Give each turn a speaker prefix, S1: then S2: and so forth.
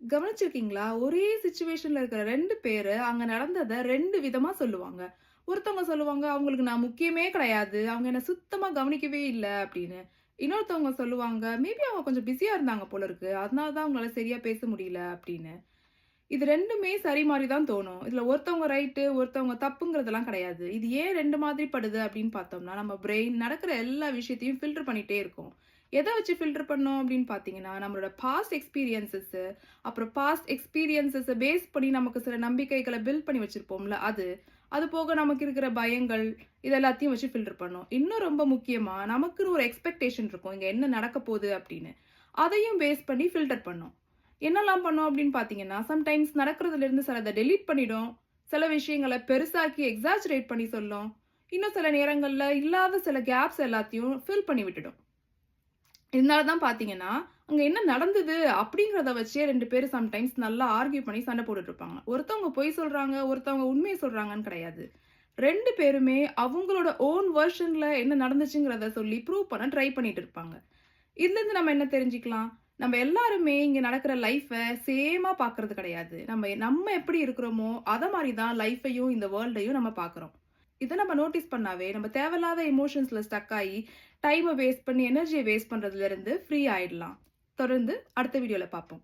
S1: கவனிச்சிருக்கீங்களா? ஒரே சிச்சுவேஷன்ல இருக்கிற 2 பேரு அங்க நடந்தத 2 விதமா சொல்லுவாங்க. ஒருத்தவங்க சொல்லுவாங்க, "அவங்களுக்கு நான் முக்கியமே கிடையாது. அவங்க என்ன சுத்தமா கவனிக்கவே இல்ல" அப்படின்னு. இன்னொருத்தவங்க சொல்லுவாங்க, "மேபி அவங்க கொஞ்சம் பிஸியா இருந்தாங்க போல இருக்கு. அதனால தான் அவங்களால சரியா பேச முடியல" அப்படின்னு. இது 2மே சரி மாரி தான் தோணும். இதுல ஒருத்தவங்க ரைட்டு, ஒருத்தவங்க தப்புங்கிறதெல்லாம் கிடையாது. இது ஏன் 2 மாதிரி படுது அப்படின்னு பார்த்தோம்னா, நம்ம பிரெயின் நடக்கிற எல்லா விஷயத்தையும் ஃபில்டர் பண்ணிட்டே இருக்கும். எத வச்சு ஃபில்டர் பண்ணோம் அப்படின்னு பார்த்தீங்கன்னா, நம்மளோட பாஸ்ட் எக்ஸ்பீரியன்ஸஸ், அப்புறம் பாஸ்ட் எக்ஸ்பீரியன்ஸஸ பேஸ் பண்ணி நமக்கு சில நம்பிக்கைகள பில்ட் பண்ணி வச்சிருப்போம்ல அது. அது போக நமக்கு இருக்கிற பயங்கள், இது எல்லாத்தையும் வச்சு ஃபில்டர் பண்ணும். இன்னும் ரொம்ப முக்கியமா, நமக்குன்னு ஒரு எக்ஸ்பெக்டேஷன் இருக்கும். இங்க என்ன நடக்க போது அப்படின்னு. அதையும் பேஸ் பண்ணி ஃபில்டர் பண்ணும். என்னலாம் பண்ணும் அப்படின்னு பார்த்தீங்கன்னா, சம்டைம்ஸ் நடக்கிறதுலேருந்து சிலத டெலீட் பண்ணிடும். சில விஷயங்கள பெருசாக்கி எக்ஸாஜரேட் பண்ணி சொல்லும். இன்னும் சில நேரங்கள்ல இல்லாத சில கேப்ஸ் எல்லாத்தையும் ஃபில் பண்ணி விட்டுடும். இதனால தான் பார்த்தீங்கன்னா, அங்க என்ன நடந்தது அப்படிங்கிறத வச்சே 2 பேரும் சம்டைம்ஸ் நல்லா ஆர்க்யூ பண்ணி சண்டை போட்டுட்டு இருப்பாங்க. ஒருத்தவங்க பொய் சொல்றாங்க, ஒருத்தவங்க உண்மைய சொல்றாங்கன்னு கிடையாது. 2 பேருமே அவங்களோட ஓன் வெர்ஷன்ல என்ன நடந்துச்சுங்கிறத சொல்லி ப்ரூவ் பண்ண ட்ரை பண்ணிட்டு இருப்பாங்க. இதுலருந்து நம்ம என்ன தெரிஞ்சுக்கலாம்? நம்ம எல்லாருமே இங்க நடக்கிற லைஃப்ப சேமா பார்க்கறது கிடையாது. நம்ம நம்ம எப்படி இருக்கிறோமோ, அத மாரி தான் லைஃப்பையும், இந்த வேர்ல்டையும் நம்ம பார்க்குறோம். இத நம்ம நோட்டீஸ் பண்ணாவே, நம்ம தேவையில்லாத எமோஷன்ஸ்ல ஸ்டக் ஆயி, டைம வேஸ்ட் பண்ணி, எனர்ஜிய வேஸ்ட் பண்றதுலருந்து ஃப்ரீ ஆயிடலாம். தொடர்ந்து அடுத்த வீடியோல பார்ப்போம்.